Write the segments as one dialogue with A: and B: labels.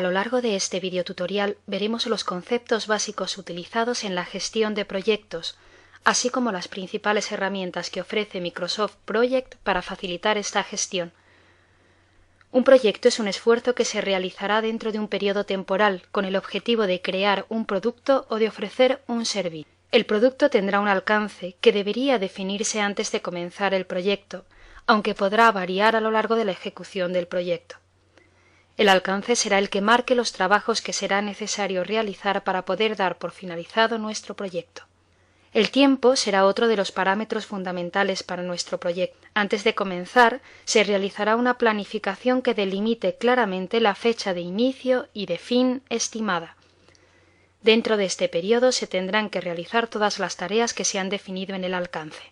A: A lo largo de este videotutorial veremos los conceptos básicos utilizados en la gestión de proyectos, así como las principales herramientas que ofrece Microsoft Project para facilitar esta gestión. Un proyecto es un esfuerzo que se realizará dentro de un periodo temporal con el objetivo de crear un producto o de ofrecer un servicio. El producto tendrá un alcance que debería definirse antes de comenzar el proyecto, aunque podrá variar a lo largo de la ejecución del proyecto. El alcance será el que marque los trabajos que será necesario realizar para poder dar por finalizado nuestro proyecto. El tiempo será otro de los parámetros fundamentales para nuestro proyecto. Antes de comenzar, se realizará una planificación que delimite claramente la fecha de inicio y de fin estimada. Dentro de este periodo se tendrán que realizar todas las tareas que se han definido en el alcance.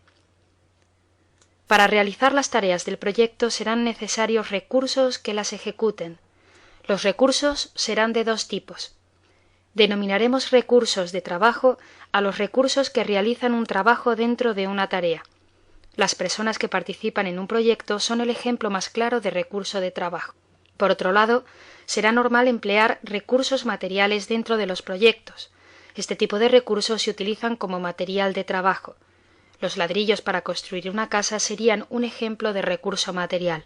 A: Para realizar las tareas del proyecto serán necesarios recursos que las ejecuten. Los recursos serán de dos tipos. Denominaremos recursos de trabajo a los recursos que realizan un trabajo dentro de una tarea. Las personas que participan en un proyecto son el ejemplo más claro de recurso de trabajo. Por otro lado, será normal emplear recursos materiales dentro de los proyectos. Este tipo de recursos se utilizan como material de trabajo. Los ladrillos para construir una casa serían un ejemplo de recurso material.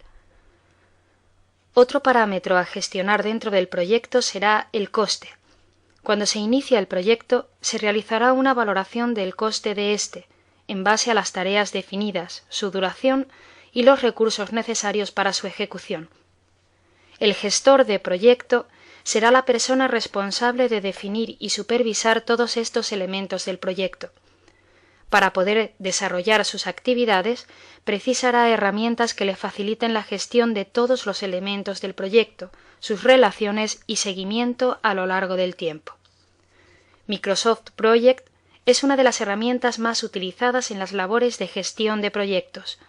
A: Otro parámetro a gestionar dentro del proyecto será el coste. Cuando se inicia el proyecto, se realizará una valoración del coste de éste, en base a las tareas definidas, su duración y los recursos necesarios para su ejecución. El gestor de proyecto será la persona responsable de definir y supervisar todos estos elementos del proyecto. Para poder desarrollar sus actividades, precisará herramientas que le faciliten la gestión de todos los elementos del proyecto, sus relaciones y seguimiento a lo largo del tiempo. Microsoft Project es una de las herramientas más utilizadas en las labores de gestión de proyectos.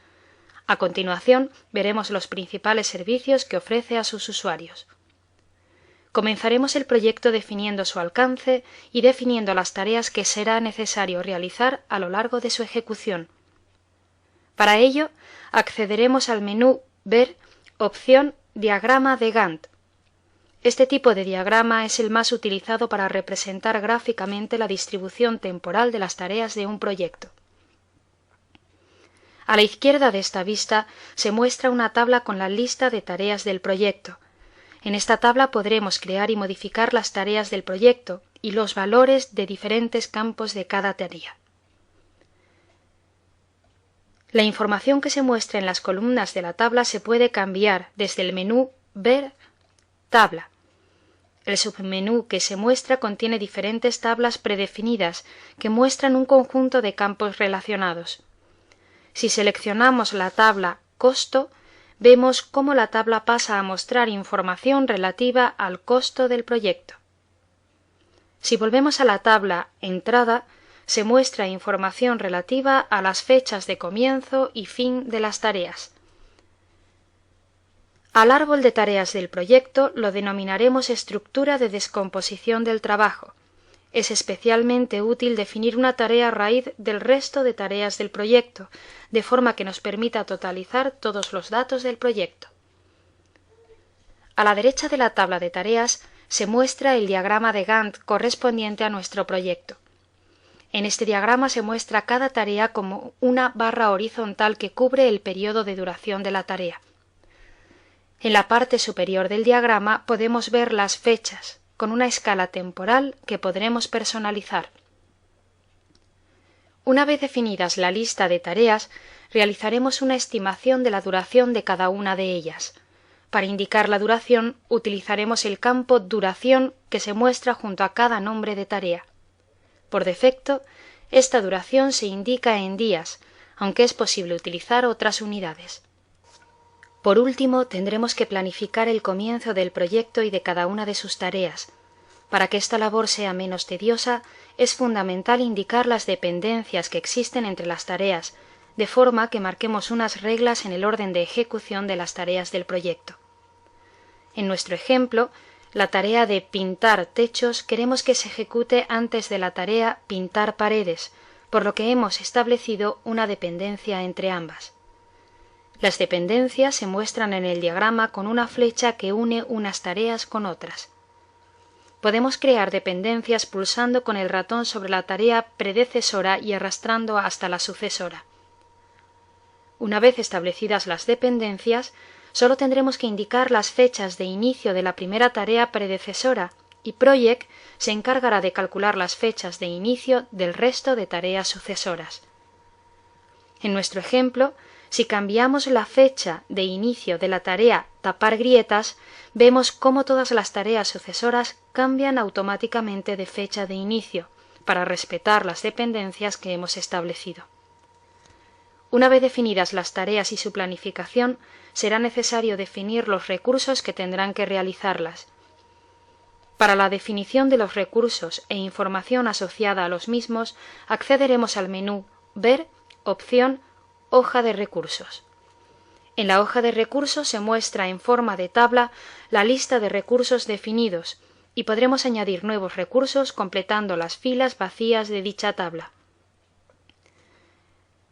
A: A continuación, veremos los principales servicios que ofrece a sus usuarios. Comenzaremos el proyecto definiendo su alcance y definiendo las tareas que será necesario realizar a lo largo de su ejecución. Para ello, accederemos al menú Ver, opción Diagrama de Gantt. Este tipo de diagrama es el más utilizado para representar gráficamente la distribución temporal de las tareas de un proyecto. A la izquierda de esta vista se muestra una tabla con la lista de tareas del proyecto. En esta tabla podremos crear y modificar las tareas del proyecto y los valores de diferentes campos de cada tarea. La información que se muestra en las columnas de la tabla se puede cambiar desde el menú Ver, Tabla. El submenú que se muestra contiene diferentes tablas predefinidas que muestran un conjunto de campos relacionados. Si seleccionamos la tabla Costo, vemos cómo la tabla pasa a mostrar información relativa al costo del proyecto. Si volvemos a la tabla Entrada, se muestra información relativa a las fechas de comienzo y fin de las tareas. Al árbol de tareas del proyecto lo denominaremos estructura de descomposición del trabajo. Es especialmente útil definir una tarea raíz del resto de tareas del proyecto, de forma que nos permita totalizar todos los datos del proyecto. A la derecha de la tabla de tareas se muestra el diagrama de Gantt correspondiente a nuestro proyecto. En este diagrama se muestra cada tarea como una barra horizontal que cubre el periodo de duración de la tarea. En la parte superior del diagrama podemos ver las fechas, con una escala temporal que podremos personalizar. Una vez definidas la lista de tareas, realizaremos una estimación de la duración de cada una de ellas. Para indicar la duración, utilizaremos el campo Duración que se muestra junto a cada nombre de tarea. Por defecto, esta duración se indica en días, aunque es posible utilizar otras unidades. Por último, tendremos que planificar el comienzo del proyecto y de cada una de sus tareas. Para que esta labor sea menos tediosa, es fundamental indicar las dependencias que existen entre las tareas, de forma que marquemos unas reglas en el orden de ejecución de las tareas del proyecto. En nuestro ejemplo, la tarea de pintar techos queremos que se ejecute antes de la tarea pintar paredes, por lo que hemos establecido una dependencia entre ambas. Las dependencias se muestran en el diagrama con una flecha que une unas tareas con otras. Podemos crear dependencias pulsando con el ratón sobre la tarea predecesora y arrastrando hasta la sucesora. Una vez establecidas las dependencias, solo tendremos que indicar las fechas de inicio de la primera tarea predecesora y Project se encargará de calcular las fechas de inicio del resto de tareas sucesoras. En nuestro ejemplo, si cambiamos la fecha de inicio de la tarea tapar grietas, vemos cómo todas las tareas sucesoras cambian automáticamente de fecha de inicio, para respetar las dependencias que hemos establecido. Una vez definidas las tareas y su planificación, será necesario definir los recursos que tendrán que realizarlas. Para la definición de los recursos e información asociada a los mismos, accederemos al menú Ver, opción Hoja de recursos. En la hoja de recursos se muestra en forma de tabla la lista de recursos definidos y podremos añadir nuevos recursos completando las filas vacías de dicha tabla.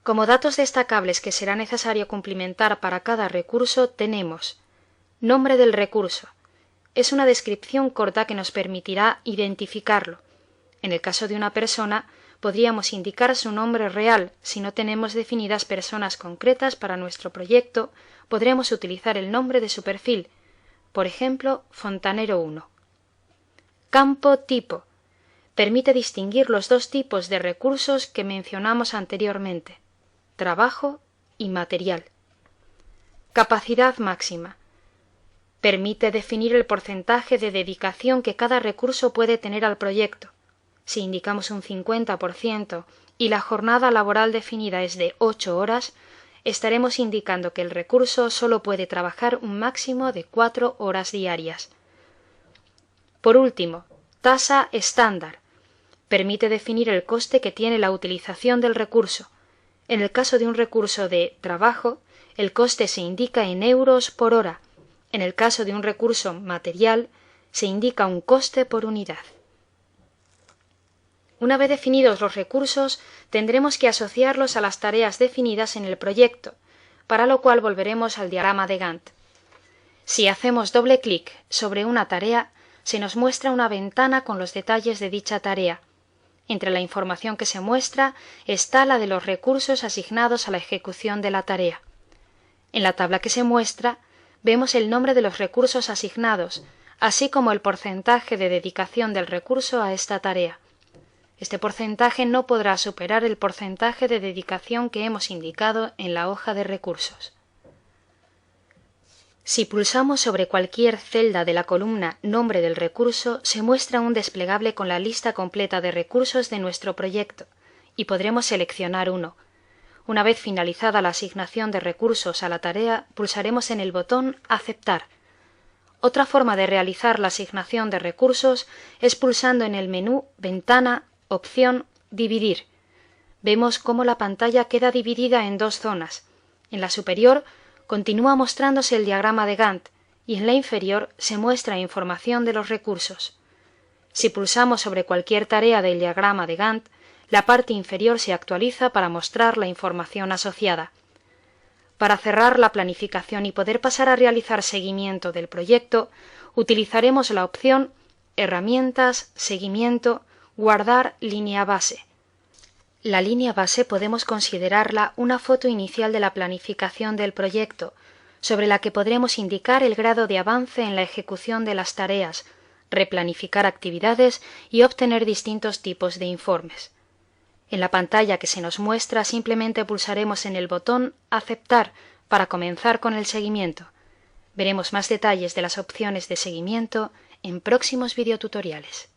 A: Como datos destacables que será necesario cumplimentar para cada recurso tenemos nombre del recurso. Es una descripción corta que nos permitirá identificarlo. En el caso de una persona, podríamos indicar su nombre real. Si no tenemos definidas personas concretas para nuestro proyecto, podremos utilizar el nombre de su perfil, por ejemplo, Fontanero 1. Campo tipo. Permite distinguir los dos tipos de recursos que mencionamos anteriormente, trabajo y material. Capacidad máxima. Permite definir el porcentaje de dedicación que cada recurso puede tener al proyecto. Si indicamos un 50% y la jornada laboral definida es de 8 horas, estaremos indicando que el recurso solo puede trabajar un máximo de 4 horas diarias. Por último, tasa estándar. Permite definir el coste que tiene la utilización del recurso. En el caso de un recurso de trabajo, el coste se indica en euros por hora. En el caso de un recurso material, se indica un coste por unidad. Una vez definidos los recursos, tendremos que asociarlos a las tareas definidas en el proyecto, para lo cual volveremos al diagrama de Gantt. Si hacemos doble clic sobre una tarea, se nos muestra una ventana con los detalles de dicha tarea. Entre la información que se muestra está la de los recursos asignados a la ejecución de la tarea. En la tabla que se muestra, vemos el nombre de los recursos asignados, así como el porcentaje de dedicación del recurso a esta tarea. Este porcentaje no podrá superar el porcentaje de dedicación que hemos indicado en la hoja de recursos. Si pulsamos sobre cualquier celda de la columna Nombre del recurso, se muestra un desplegable con la lista completa de recursos de nuestro proyecto, y podremos seleccionar uno. Una vez finalizada la asignación de recursos a la tarea, pulsaremos en el botón Aceptar. Otra forma de realizar la asignación de recursos es pulsando en el menú Ventana, opción Dividir. Vemos cómo la pantalla queda dividida en dos zonas. En la superior continúa mostrándose el diagrama de Gantt y en la inferior se muestra información de los recursos. Si pulsamos sobre cualquier tarea del diagrama de Gantt, la parte inferior se actualiza para mostrar la información asociada. Para cerrar la planificación y poder pasar a realizar seguimiento del proyecto, utilizaremos la opción Herramientas, Seguimiento, Guardar línea base. La línea base podemos considerarla una foto inicial de la planificación del proyecto, sobre la que podremos indicar el grado de avance en la ejecución de las tareas, replanificar actividades y obtener distintos tipos de informes. En la pantalla que se nos muestra simplemente pulsaremos en el botón Aceptar para comenzar con el seguimiento. Veremos más detalles de las opciones de seguimiento en próximos videotutoriales.